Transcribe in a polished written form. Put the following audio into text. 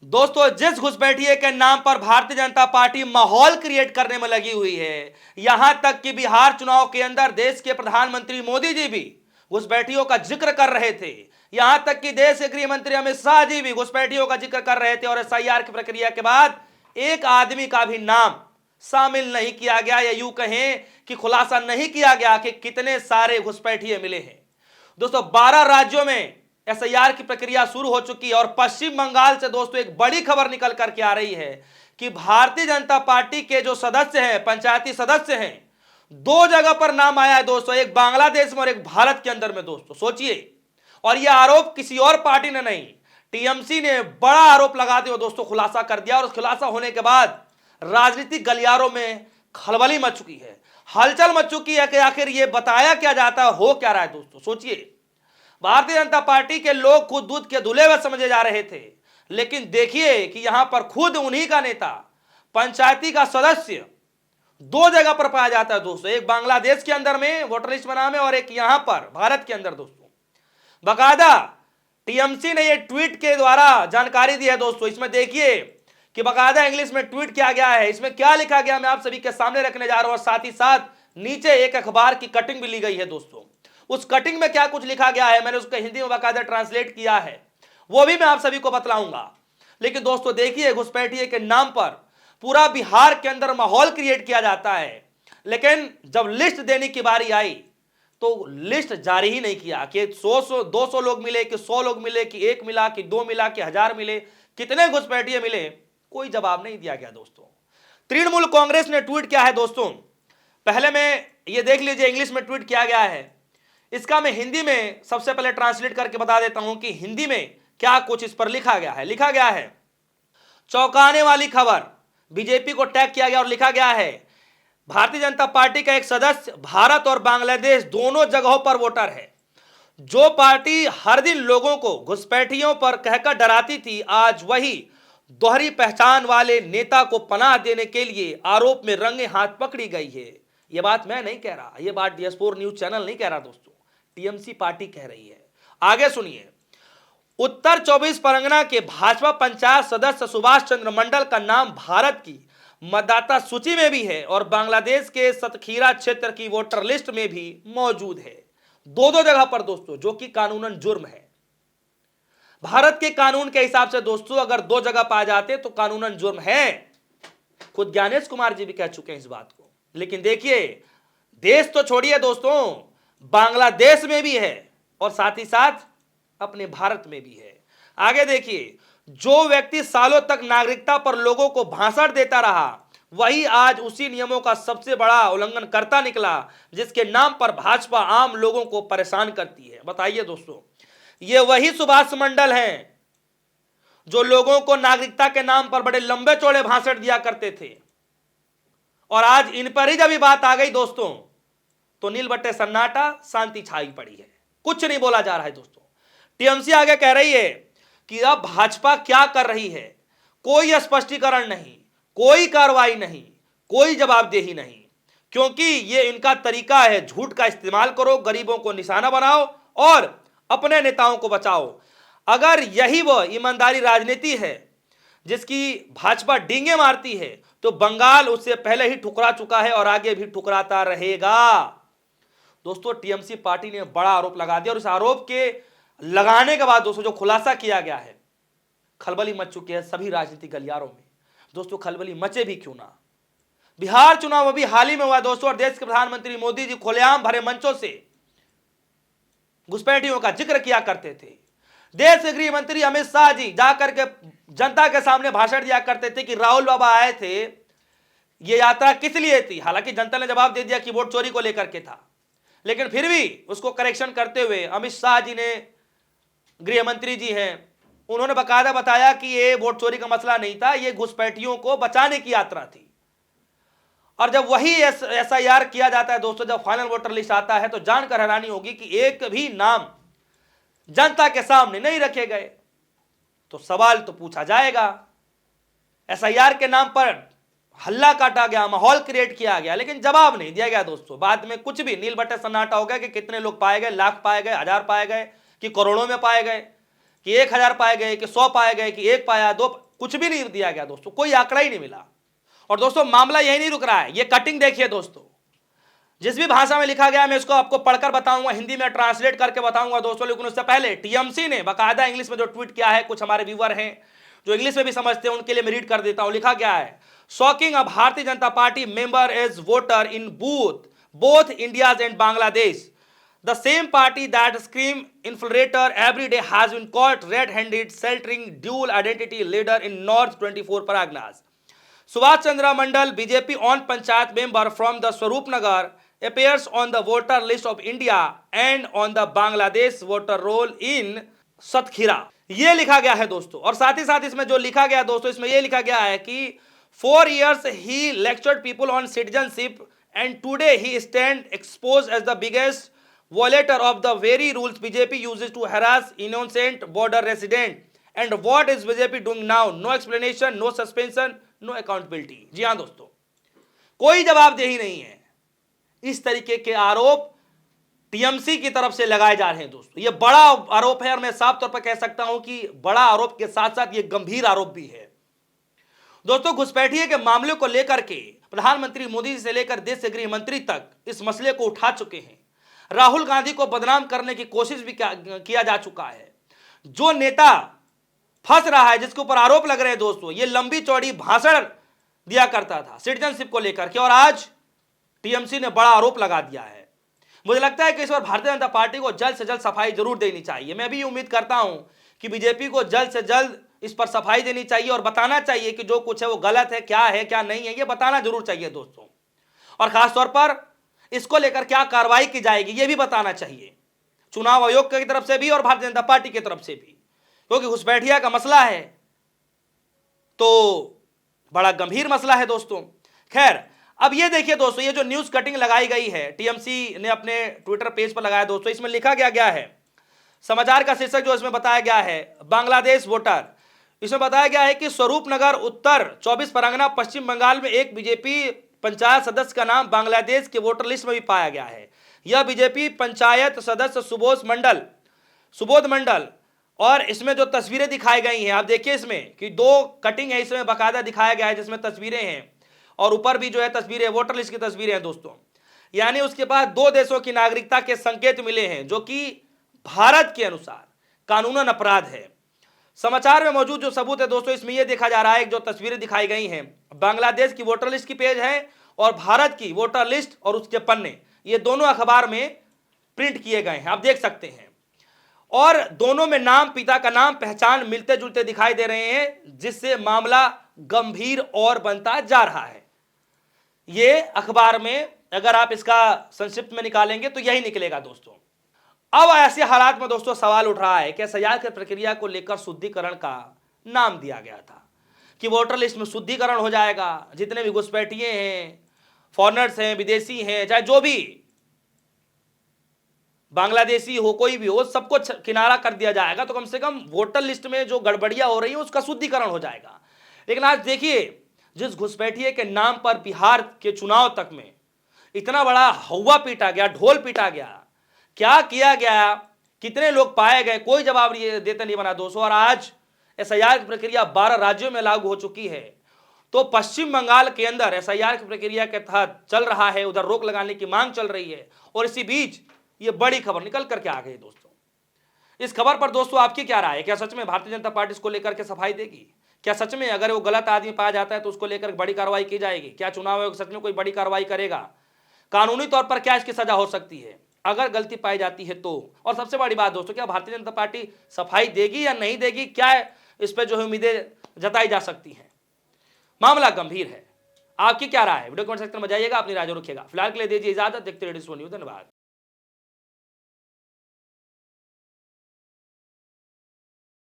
दोस्तों, जिस घुसपैठिए के नाम पर भारतीय जनता पार्टी माहौल क्रिएट करने में लगी हुई है, यहां तक कि बिहार चुनाव के अंदर देश के प्रधानमंत्री मोदी जी भी घुसपैठियों का जिक्र कर रहे थे। यहां तक कि देश के गृह मंत्री अमित शाह जी भी घुसपैठियों का जिक्र कर रहे थे और एसआईआर की प्रक्रिया के बाद एक आदमी का भी नाम शामिल नहीं किया गया, या यूं कहें कि खुलासा नहीं किया गया कि कितने सारे घुसपैठिए मिले हैं। दोस्तों, 12 राज्यों में एसआईआर की प्रक्रिया शुरू हो चुकी है और पश्चिम बंगाल से दोस्तों एक बड़ी खबर निकल करके आ रही है कि भारतीय जनता पार्टी के जो सदस्य हैं, पंचायती सदस्य हैं, 2 जगह पर नाम आया है दोस्तों, एक बांग्लादेश में और एक भारत के अंदर में। दोस्तों सोचिए, और यह आरोप किसी और पार्टी ने नहीं, टीएमसी ने बड़ा आरोप लगाते हुए दोस्तों खुलासा कर दिया। और उस खुलासा होने के बाद राजनीतिक गलियारों में खलबली मच चुकी है, हलचल मच चुकी है कि आखिर ये बताया क्या जाता है, हो क्या रहा है। दोस्तों सोचिए, भारतीय जनता पार्टी के लोग खुद दूध के धुले हुए समझे जा रहे थे, लेकिन देखिए कि यहां पर खुद उन्हीं का नेता, पंचायती का सदस्य 2 जगह पर पाया जाता है दोस्तों, एक बांग्लादेश के अंदर में वोटर लिस्ट में नाम है और एक यहां पर भारत के अंदर। दोस्तों बकायदा टीएमसी ने यह ट्वीट के द्वारा जानकारी दी है। दोस्तों इसमें देखिए कि बकायदा इंग्लिश में ट्वीट किया गया है। इसमें क्या लिखा गया मैं आप सभी के सामने रखने जा रहा हूं, और साथ ही साथ नीचे एक अखबार की कटिंग भी ली गई है। दोस्तों उस कटिंग में क्या कुछ लिखा गया है, मैंने उसको हिंदी में बाकायदा ट्रांसलेट किया है, वो भी मैं आप सभी को बतलाऊंगा। लेकिन दोस्तों देखिए, घुसपैठिए के नाम पर पूरा बिहार के अंदर माहौल क्रिएट किया जाता है, लेकिन जब लिस्ट देने की बारी आई तो लिस्ट जारी ही नहीं किया कि 100-200 लोग मिले, कि 100 लोग मिले, कि 1 मिला, कि 2 मिला, कि 1000 मिले, कितने घुसपैठिए मिले, कोई जवाब नहीं दिया गया। दोस्तों तृणमूल कांग्रेस ने ट्वीट किया है। दोस्तों पहले में ये देख लीजिए, इंग्लिश में ट्वीट किया गया है, इसका मैं हिंदी में सबसे पहले ट्रांसलेट करके बता देता हूं कि हिंदी में क्या कुछ इस पर लिखा गया है। लिखा गया है, चौंकाने वाली खबर, बीजेपी को टैग किया गया और लिखा गया है, भारतीय जनता पार्टी का एक सदस्य भारत और बांग्लादेश दोनों जगहों पर वोटर है। जो पार्टी हर दिन लोगों को घुसपैठियों पर कहकर डराती थी, आज वही दोहरी पहचान वाले नेता को पनाह देने के लिए आरोप में रंगे हाथ पकड़ी गई है। यह बात मैं नहीं कह रहा, यह बात DS4 न्यूज चैनल नहीं कह रहा दोस्तों, टीएमसी पार्टी कह रही है। आगे सुनिए, उत्तर 24 परगना के भाजपा पंचायत सदस्य सुभाष चंद्र मंडल का नाम भारत की मतदाता सूची में भी है और बांग्लादेश के सतखीरा क्षेत्र की वोटर लिस्ट में भी मौजूद है। 2 जगह पर दोस्तों, जो कि कानूनन जुर्म है। भारत के कानून के हिसाब से दोस्तों अगर 2 जगह पाए जाते तो कानूनन जुर्म है। खुद ज्ञानेश कुमार जी भी कह चुके हैं इस बात को। लेकिन देखिए, देश तो छोड़िए दोस्तों, बांग्लादेश में भी है और साथ ही साथ अपने भारत में भी है। आगे देखिए, जो व्यक्ति सालों तक नागरिकता पर लोगों को भाषण देता रहा, वही आज उसी नियमों का सबसे बड़ा उल्लंघन करता निकला, जिसके नाम पर भाजपा आम लोगों को परेशान करती है। बताइए दोस्तों, ये वही सुभाष मंडल हैं जो लोगों को नागरिकता के नाम पर बड़े लंबे चौड़े भाषण दिया करते थे, और आज इन पर ही जब ये बात आ गई दोस्तों तो नील बट्टे सन्नाटा, शांति छाई पड़ी है, कुछ नहीं बोला जा रहा है। दोस्तों टीएमसी आगे कह रही है कि अब भाजपा क्या कर रही है, कोई स्पष्टीकरण नहीं, कोई कार्रवाई नहीं, कोई जवाबदेही नहीं, क्योंकि ये इनका तरीका है, झूठ का इस्तेमाल करो, गरीबों को निशाना बनाओ और अपने नेताओं को बचाओ। अगर यही वो ईमानदारी राजनीति है जिसकी भाजपा डींगे मारती है, तो बंगाल उससे पहले ही ठुकरा चुका है और आगे भी ठुकराता रहेगा। दोस्तों टीएमसी पार्टी ने बड़ा आरोप लगा दिया और इस आरोप के लगाने के बाद दोस्तों जो खुलासा किया गया है, खलबली मच चुकी है सभी राजनीतिक गलियारों में। दोस्तों खलबली मचे भी क्यों ना, बिहार चुनाव अभी हाल ही में हुआ दोस्तों, और देश के प्रधानमंत्री मोदी जी खुलेआम भरे मंचों से घुसपैठियों का जिक्र किया करते थे। देश के गृह मंत्री अमित शाह जी जाकर के जनता के सामने भाषण दिया करते थे कि राहुल बाबा आए थे, ये यात्रा किस लिए थी। हालांकि जनता ने जवाब दे दिया कि वोट चोरी को लेकर के था, लेकिन फिर भी उसको करेक्शन करते हुए अमित शाह जी ने, गृह मंत्री जी हैं, उन्होंने बकायदा बताया कि ये वोट चोरी का मसला नहीं था, ये घुसपैठियों को बचाने की यात्रा थी। और जब वही एसआईआर किया जाता है दोस्तों, जब फाइनल वोटर लिस्ट आता है, तो जानकर हैरानी होगी कि एक भी नाम जनता के सामने नहीं रखे गए। तो सवाल तो पूछा जाएगा, एसआईआर के नाम पर हल्ला काटा गया, माहौल क्रिएट किया गया, लेकिन जवाब नहीं दिया गया दोस्तों। बाद में कुछ भी नील बट्टे सन्नाटा हो गया कि कितने लोग पाए गए, लाख पाए गए, 1000 पाए गए, कि करोड़ों में पाए गए, कि 1000 पाए गए, कि 100 पाए गए, कि 1 पाया, 2, कुछ भी नहीं दिया गया दोस्तों, कोई आंकड़ा ही नहीं मिला। और दोस्तों मामला यही नहीं रुक रहा है, ये कटिंग देखिए दोस्तों, जिस भी भाषा में लिखा गया मैं इसको आपको पढ़कर बताऊंगा, हिंदी में ट्रांसलेट करके बताऊंगा दोस्तों। लेकिन उससे पहले टीएमसी ने बाकायदा इंग्लिश में जो ट्वीट किया है, कुछ हमारे व्यूअर हैं जो इंग्लिश में भी समझते हैं उनके लिए मैं रीड कर देता हूं। लिखा गया है, shocking a Bharatiya Janata Party member as voter in both Indias and Bangladesh, the same party that scream infiltrator every day has been caught red-handed sheltering dual identity leader in North 24 Parganas. Subhash Chandra Mandal, BJP on Panchayat member from the Swarupnagar, appears on the voter list of India and on the Bangladesh voter roll in Satkhira. ये लिखा गया है दोस्तों। और साथ ही साथ इसमें जो लिखा गया दोस्तों, इसमें ये लिखा गया है कि 4 years he lectured people on citizenship and today he stand exposed as the biggest violator of the very rules BJP uses to harass innocent border resident. And what is BJP doing now? No explanation, no suspension, no accountability. जी हाँ दोस्तों, कोई जवाबदेही नहीं है। इस तरीके के आरोप टीएमसी की तरफ से लगाए जा रहे हैं दोस्तों। ये बड़ा आरोप है और मैं साफ तौर पर कह सकता हूं कि बड़ा आरोप के साथ साथ ये गंभीर आरोप भी है दोस्तों। घुसपैठिए के मामले को लेकर के प्रधानमंत्री मोदी से लेकर देश के गृह मंत्री तक इस मसले को उठा चुके हैं। राहुल गांधी को बदनाम करने की कोशिश भी किया जा चुका है। जो नेता फंस रहा है, जिसके ऊपर आरोप लग रहे हैं दोस्तों, ये लंबी चौड़ी भाषण दिया करता था सिटीजनशिप को लेकर के, और आज टीएमसी ने बड़ा आरोप लगा दिया है। मुझे लगता है कि इस बार भारतीय जनता पार्टी को जल्द से जल्द सफाई जरूर देनी चाहिए। मैं भी उम्मीद करता हूं कि बीजेपी को जल्द से जल्द इस पर सफाई देनी चाहिए और बताना चाहिए कि जो कुछ है वो गलत है क्या नहीं है, ये बताना जरूर चाहिए दोस्तों। और खासतौर पर इसको लेकर क्या कार्रवाई की जाएगी ये भी बताना चाहिए, चुनाव आयोग की तरफ से भी और भारतीय जनता पार्टी की तरफ से भी, क्योंकि घुसपैठिया का मसला है तो बड़ा गंभीर मसला है दोस्तों। खैर, अब ये देखिए दोस्तों, ये जो न्यूज कटिंग लगाई गई है, टीएमसी ने अपने ट्विटर पेज पर लगाया दोस्तों। इसमें लिखा गया है, समाचार का शीर्षक जो इसमें बताया गया है, बांग्लादेश वोटर। इसमें बताया गया है कि स्वरूपनगर उत्तर 24 परगना पश्चिम बंगाल में एक बीजेपी पंचायत सदस्य का नाम बांग्लादेश के वोटर लिस्ट में भी पाया गया है। यह बीजेपी पंचायत सदस्य सुबोध मंडल। और इसमें जो तस्वीरें दिखाई गई हैं, आप देखिए इसमें कि 2 कटिंग है, इसमें बाकायदा दिखाया गया है जिसमें तस्वीरें हैं और ऊपर भी जो है तस्वीरें, वोटर लिस्ट की तस्वीरें हैं दोस्तों। यानी उसके बाद 2 देशों की नागरिकता के संकेत मिले हैं, जो कि भारत के अनुसार कानूनन अपराध है। समाचार में मौजूद जो सबूत है दोस्तों, इसमें यह देखा जा रहा है कि जो तस्वीरें दिखाई गई हैं, बांग्लादेश की वोटर लिस्ट की पेज है और भारत की वोटर लिस्ट और उसके पन्ने, ये दोनों अखबार में प्रिंट किए गए हैं, आप देख सकते हैं। और दोनों में नाम, पिता का नाम, पहचान मिलते जुलते दिखाई दे रहे हैं, जिससे मामला गंभीर और बनता जा रहा है। ये अखबार में अगर आप इसका संक्षिप्त में निकालेंगे तो यही निकलेगा दोस्तों। अब ऐसे हालात में दोस्तों सवाल उठ रहा है कि एसआईआर की प्रक्रिया को लेकर शुद्धिकरण का नाम दिया गया था कि वोटर लिस्ट में शुद्धिकरण हो जाएगा, जितने भी घुसपैठिए हैं, फॉरेनर्स हैं, विदेशी हैं, चाहे जो भी बांग्लादेशी हो, कोई भी हो, सबको किनारा कर दिया जाएगा, तो कम से कम वोटर लिस्ट में जो गड़बड़ियां हो रही है उसका शुद्धिकरण हो जाएगा। लेकिन आज देखिए, जिस घुसपैठिए के नाम पर बिहार के चुनाव तक में इतना बड़ा हौवा पीटा गया, ढोल पीटा गया, क्या किया गया, कितने लोग पाए गए, कोई जवाब देते नहीं बना दोस्तों। और आज एसआईआर की प्रक्रिया 12 राज्यों में लागू हो चुकी है, तो पश्चिम बंगाल के अंदर एसआईआर की प्रक्रिया के तहत चल रहा है, उधर रोक लगाने की मांग चल रही है। और इसी बीच ये बड़ी खबर निकल करके आ गई दोस्तों। इस खबर पर दोस्तों आपकी क्या राय है? क्या सच में भारतीय जनता पार्टी इसको लेकर के सफाई देगी? क्या सच में अगर वो गलत आदमी पाया जाता है तो उसको लेकर बड़ी कार्रवाई की जाएगी? क्या चुनाव आयोग सच में कोई बड़ी कार्रवाई करेगा? कानूनी तौर पर क्या इसकी सजा हो सकती है अगर गलती पाई जाती है तो? और सबसे बड़ी बात दोस्तों, क्या भारतीय जनता पार्टी सफाई देगी या नहीं देगी? क्या इस पर जो है उम्मीदें जताई जा सकती हैं? मामला गंभीर है। आपकी क्या राय है? वीडियो कमेंट सेक्शन में जाइएगा, अपनी राय जरूर रखिएगा। फिलहाल के लिए दीजिए इजाजत, देखते रहिए न्यूज़। धन्यवाद।